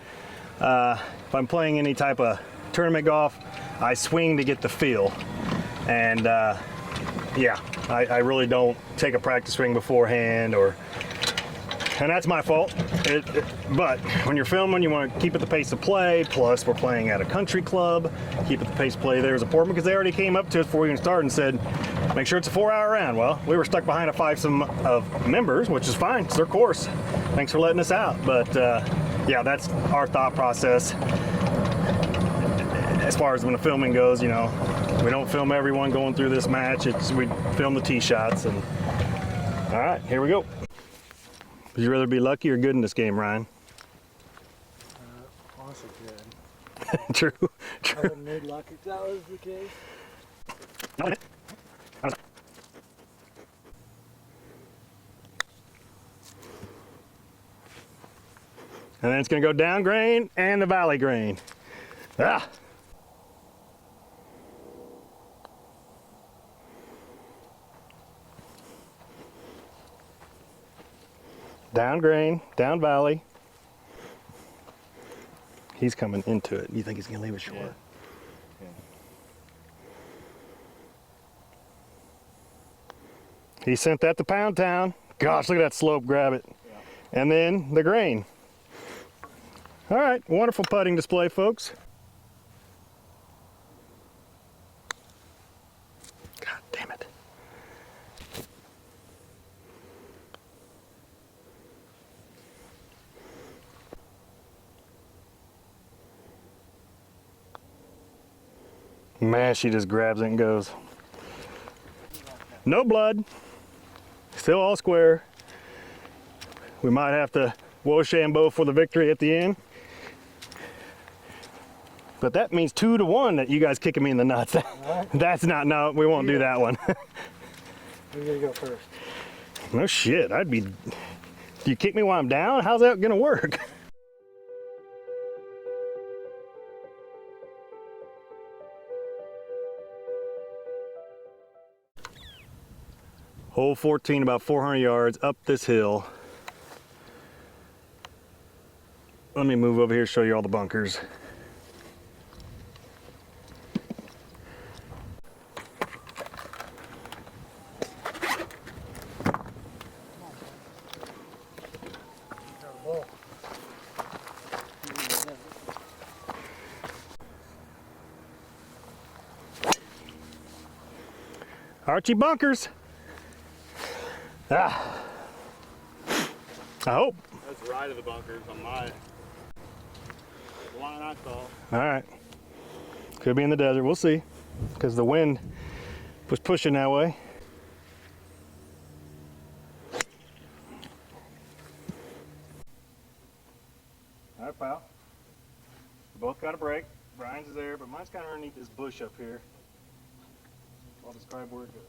If I'm playing any type of tournament golf, I swing to get the feel. And yeah, I really don't take a practice swing beforehand, and that's my fault. But when you're filming, you want to keep at the pace of play. Plus, we're playing at a country club. Keep at the pace of play. There was a portman because they already came up to us before we even started and said, make sure it's a 4-hour round. Well, we were stuck behind a fivesome of members, which is fine. It's their course. Thanks for letting us out. But yeah, that's our thought process. As far as when the filming goes, you know, we don't film everyone going through this match. We film the tee shots. And all right, here we go. Would you rather be lucky or good in this game, Ryan? Honestly, good. True. I would need luck if that was the case. And then it's going to go down grain and the valley grain. Ah! Down grain, down valley. He's coming into it. You think he's going to leave it short? Yeah. He sent that to Pound Town. Gosh, look at that slope, grab it. Yeah. And then the grain. All right, wonderful putting display, folks. God damn it. Man, she just grabs it and goes. No blood. Still all square. We might have to Rochambeau for the victory at the end. But that means 2-1 that you guys kicking me in the nuts. That's not, no, we won't do that one. We're gonna go first. No shit, I'd be, do you kick me while I'm down? How's that gonna work? Hole 14, about 400 yards up this hill. Let me move over here, show you all the bunkers. Archie bunkers. Ah. I hope. That's right of the bunkers on my line I saw. All right. Could be in the desert. We'll see. Because the wind was pushing that way. All right, pal. We both got a break. Brian's is there, but mine's kind of underneath this bush up here. I'll describe where it goes.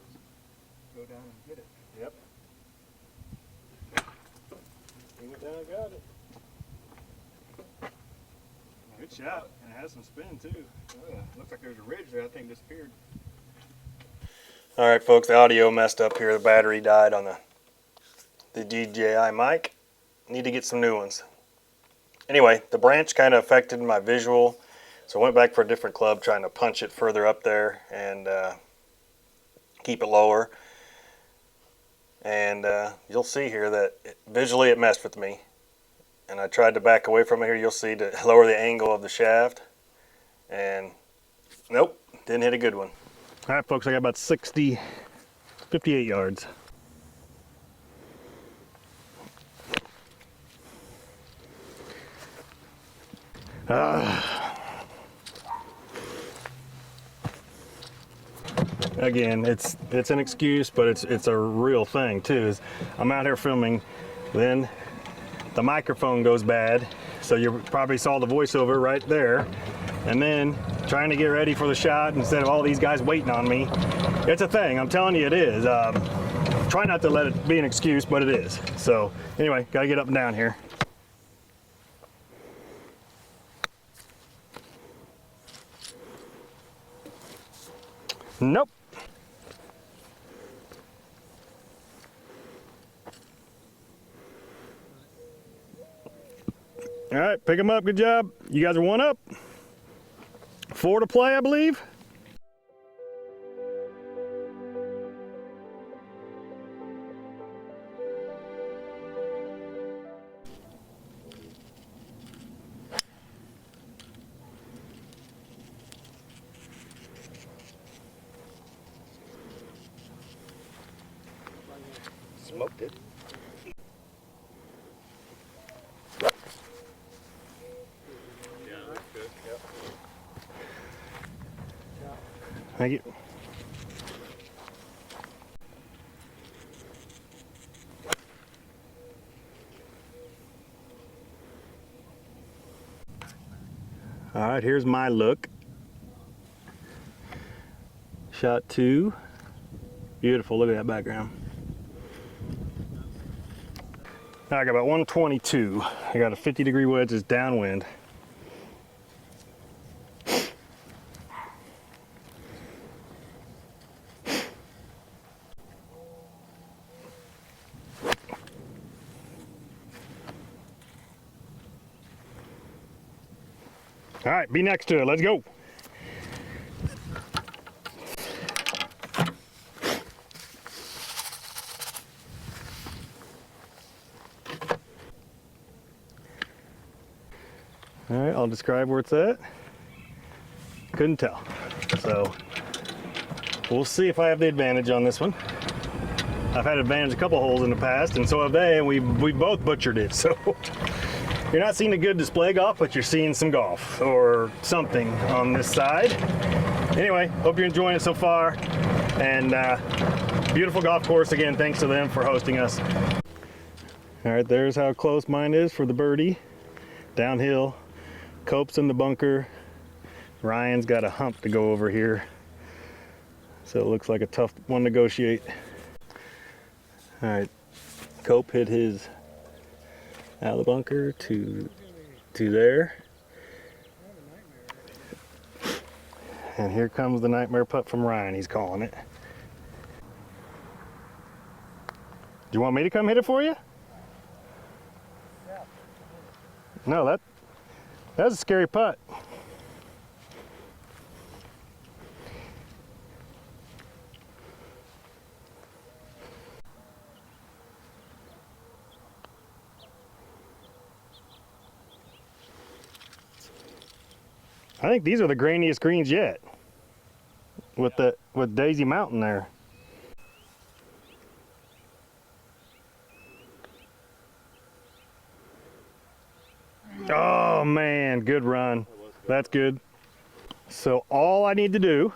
Go down and get it. Yep. Bring it down, got it. Good shot, and it has some spin too. Oh yeah, looks like there's a ridge there. I think disappeared. All right, folks, the audio messed up here. The battery died on the DJI mic. Need to get some new ones. Anyway, the branch kind of affected my visual, so I went back for a different club, trying to punch it further up there and keep it lower. And you'll see here that visually it messed with me. And I tried to back away from it here. You'll see to lower the angle of the shaft. And nope, didn't hit a good one. All right, folks, I got about 58 yards. Again, it's an excuse, but it's a real thing too. Is I'm out here filming, then the microphone goes bad, so you probably saw the voiceover right there, and then trying to get ready for the shot instead of all these guys waiting on me. It's a thing. I'm telling you, it is. Try not to let it be an excuse, but it is. So anyway, gotta get up and down here. Nope. All right, pick them up. Good job. You guys are 1 up. 4 to play, I believe. Smoked it. Thank you. All right, here's my look. Shot 2. Beautiful, look at that background. I got about 122. I got a 50-degree wedge, it's downwind. All right, be next to it. Let's go. All right, I'll describe where it's at. Couldn't tell. So we'll see if I have the advantage on this one. I've had advantage a couple holes in the past, and so have they, and we both butchered it. So you're not seeing a good display golf, but you're seeing some golf or something on this side. Anyway, hope you're enjoying it so far. And beautiful golf course again. Thanks to them for hosting us. All right, there's how close mine is for the birdie. Downhill, Cope's in the bunker. Ryan's got a hump to go over here. So it looks like a tough one to negotiate. All right, Cope hit his out of the bunker to there. And here comes the nightmare putt from Ryan, he's calling it. Do you want me to come hit it for you? No, that's a scary putt. I think these are the grainiest greens yet, with Daisy Mountain there. Oh man, good run. That's good. So all I need to do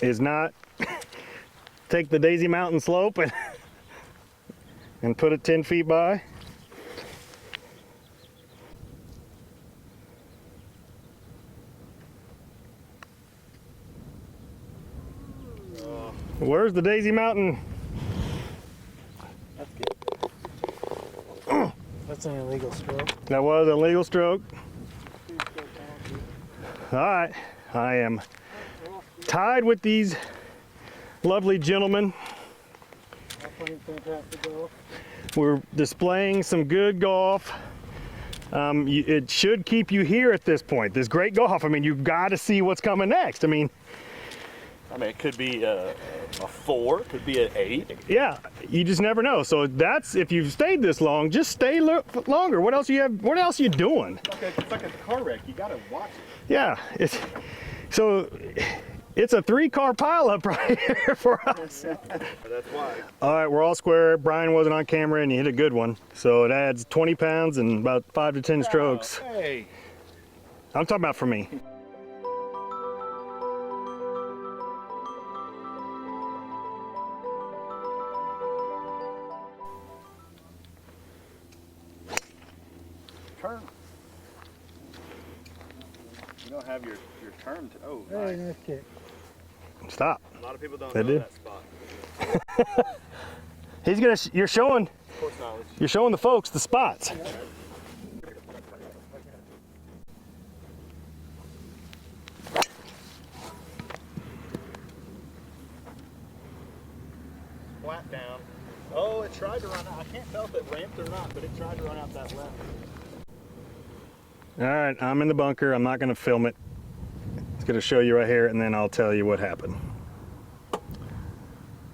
is not take the Daisy Mountain slope and put it 10 feet by. Where's the Daisy Mountain? That's good. That's an illegal stroke. That was an illegal stroke. All right, I am tied with these lovely gentlemen. We're displaying some good golf. It should keep you here at this point. This great golf. I mean, you've got to see what's coming next. I mean, it could be a 4, could be an 8. yeah, you just never know. So that's, if you've stayed this long, just stay longer. What else you have? What else you doing? It's like a car wreck. You gotta watch it. Yeah, it's a 3-car pileup right here for us. That's why. All right, we're all square. Brian wasn't on camera and he hit a good one. So it adds 20 pounds and about 5 to 10 strokes. Hey. I'm talking about for me. Turn. You don't have your turn to. Oh, Hey, nice. nice kick. Stop. A lot of people don't They know do. that spot. He's gonna. You're showing. Of course not. You're showing the folks the spots. Flat down. Oh, it tried to run out. I can't tell if it ramped or not, but it tried to run out that left. All right, I'm in the bunker. I'm not gonna film it. It's gonna show you right here, and then I'll tell you what happened.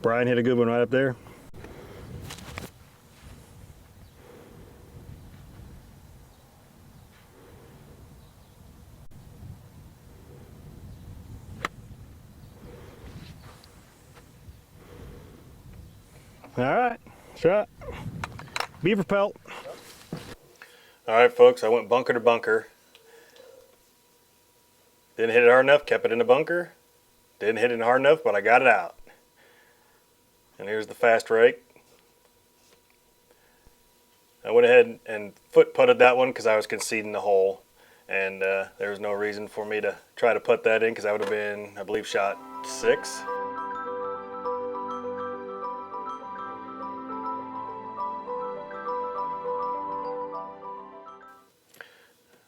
Brian hit a good one right up there. All right, shot. Beaver pelt. All right, folks, I went bunker to bunker. Didn't hit it hard enough, kept it in the bunker. Didn't hit it hard enough, but I got it out. And here's the fast rake. I went ahead and foot putted that one because I was conceding the hole. And there was no reason for me to try to put that in because I would have been, I believe, shot 6.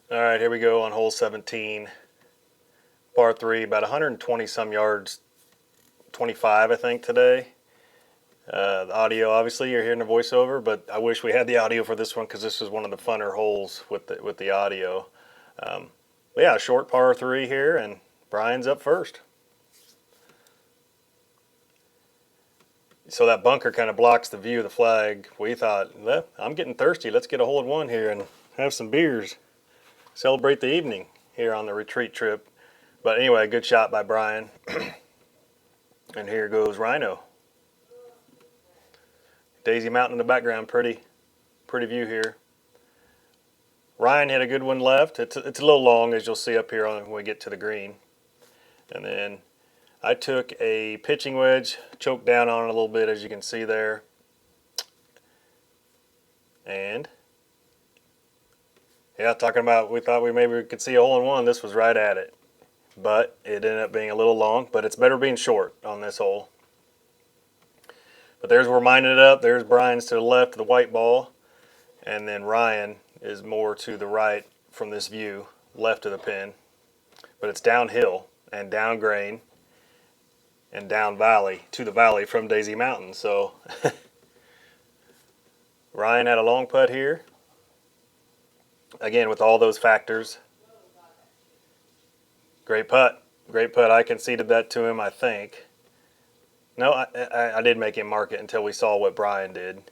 All right, here we go on hole 17, par 3, about 120 some yards, 25 I think today. The audio, obviously, you're hearing the voiceover, but I wish we had the audio for this one because this was one of the funner holes with the audio. But yeah, short par 3 here, and Brian's up first. So that bunker kind of blocks the view of the flag. We thought, well, I'm getting thirsty. Let's get a hole in one here and have some beers. Celebrate the evening here on the retreat trip. But anyway, good shot by Brian. And here goes Rhino. Daisy Mountain in the background, pretty view here. Ryan hit a good one left. It's a little long, as you'll see up here when we get to the green. And then I took a pitching wedge, choked down on it a little bit, as you can see there. And yeah, talking about we thought we maybe could see a hole-in-one. This was right at it. But it ended up being a little long, but it's better being short on this hole. But there's where mine ended up. There's Brian's to the left of the white ball. And then Ryan is more to the right from this view, left of the pin. But it's downhill and down grain and down valley to the valley from Daisy Mountain. So Ryan had a long putt here. Again, with all those factors. Great putt. Great putt. I conceded that to him, I think. No, I did make him mark it until we saw what Brian did.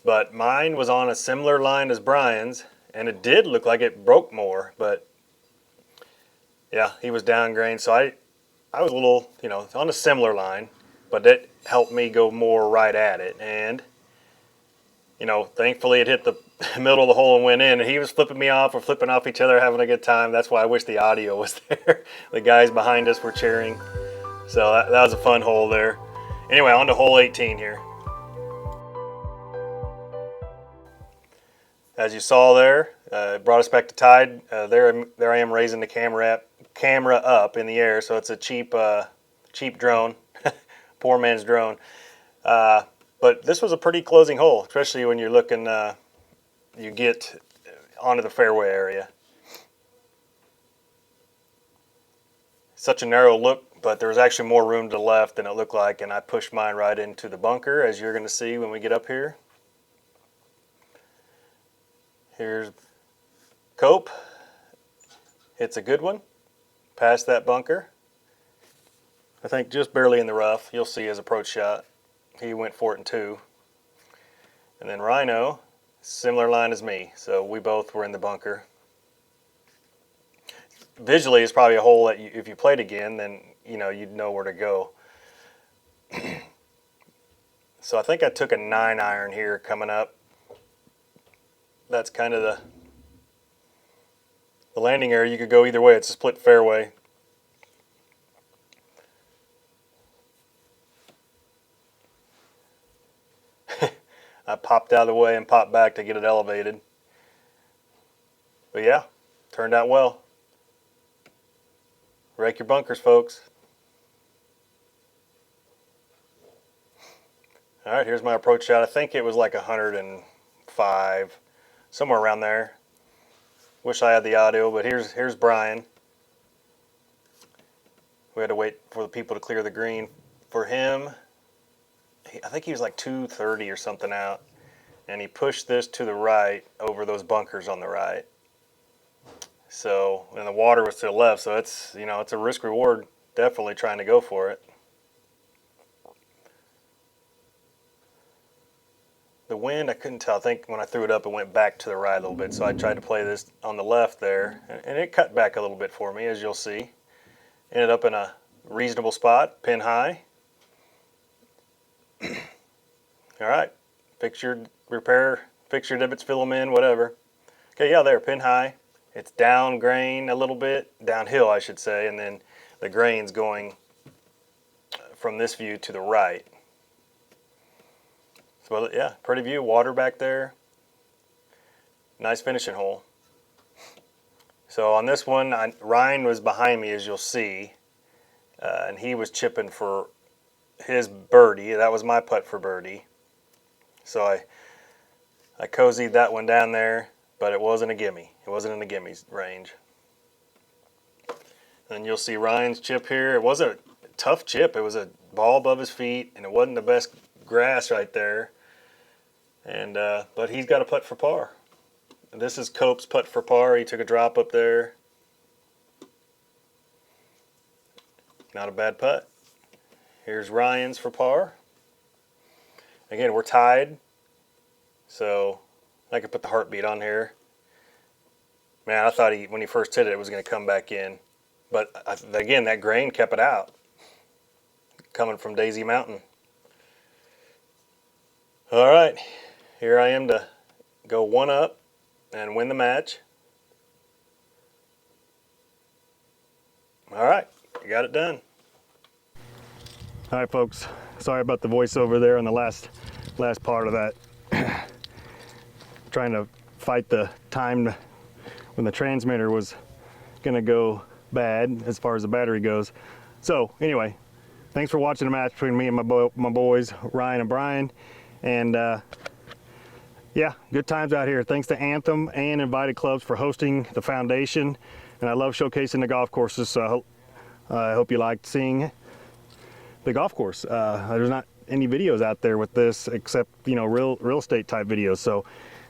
But mine was on a similar line as Brian's, and it did look like it broke more, but yeah, he was down grain, so I was a little, on a similar line, but it helped me go more right at it, and thankfully it hit the middle of the hole and went in, and he was flipping me off. We're flipping off each other, having a good time. That's why I wish the audio was there. The guys behind us were cheering. So that was a fun hole there. Anyway, on to hole 18 here. As you saw there, it brought us back to tide. There I am raising the camera up in the air, so it's a cheap drone, poor man's drone. But this was a pretty closing hole, especially when you're looking, you get onto the fairway area. Such a narrow look, but there was actually more room to the left than it looked like, and I pushed mine right into the bunker, as you're going to see when we get up here. Here's Cope. Hits a good one. Past that bunker. I think just barely in the rough. You'll see his approach shot. He went for it in 2. And then Rhino, similar line as me. So we both were in the bunker. Visually, it's probably a hole that if you played again, then you'd know where to go. So I think I took a 9-iron here coming up. That's kind of the landing area. You could go either way. It's a split fairway. I popped out of the way and popped back to get it elevated. But yeah, turned out well. Rake your bunkers, folks. All right, here's my approach shot. I think it was like 105, somewhere around there. Wish I had the audio, but here's Brian. We had to wait for the people to clear the green. For him, I think he was like 230 or something out, and he pushed this to the right over those bunkers on the right. So, and the water was to the left, so it's it's a risk reward. Definitely trying to go for it. The wind, I couldn't tell. I think when I threw it up, it went back to the right a little bit. So I tried to play this on the left there, and it cut back a little bit for me, as you'll see. Ended up in a reasonable spot, pin high. All right, fix your divots, fill them in, whatever. Okay, yeah, there, pin high. It's down grain a little bit, downhill, I should say, and then the grain's going from this view to the right. So yeah, pretty view, water back there. Nice finishing hole. So on this one, Ryan was behind me, as you'll see, and he was chipping for his birdie. That was my putt for birdie. So I cozied that one down there, but it wasn't a gimme. It wasn't in the gimme's range. And you'll see Ryan's chip here. It was a tough chip. It was a ball above his feet, and it wasn't the best grass right there. And but he's got a putt for par. This is Cope's putt for par. He took a drop up there. Not a bad putt. Here's Ryan's for par. Again, we're tied, so I could put the heartbeat on here. Man, I thought when he first hit it, it was going to come back in. But again, that grain kept it out, coming from Daisy Mountain. All right, here I am to go one up and win the match. All right, I got it done. All right, folks, Sorry about the voiceover there on the last part of that. Trying to fight the time when the transmitter was gonna go bad as far as the battery goes. So anyway, thanks for watching the match between me and my boys, Ryan and Brian. And yeah, good times out here. Thanks to Anthem and Invited Clubs for hosting the foundation. And I love showcasing the golf courses, so I hope you liked seeing the golf course. There's not any videos out there with this except, you know, real estate type videos. So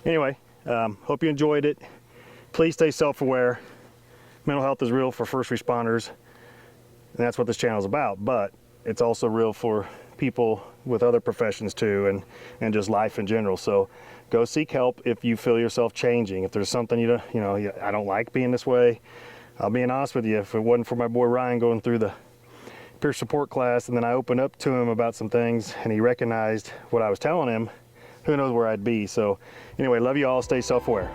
anyway, hope you enjoyed it. Please stay self-aware. Mental health is real for first responders, and that's what this channel is about, but it's also real for people with other professions too, and just life in general. So go seek help if you feel yourself changing. If there's something I don't like being this way, I'll be honest with you. If it wasn't for my boy Ryan going through the peer support class, and then I opened up to him about some things and he recognized what I was telling him, who knows where I'd be. So anyway, love you all, stay self-aware.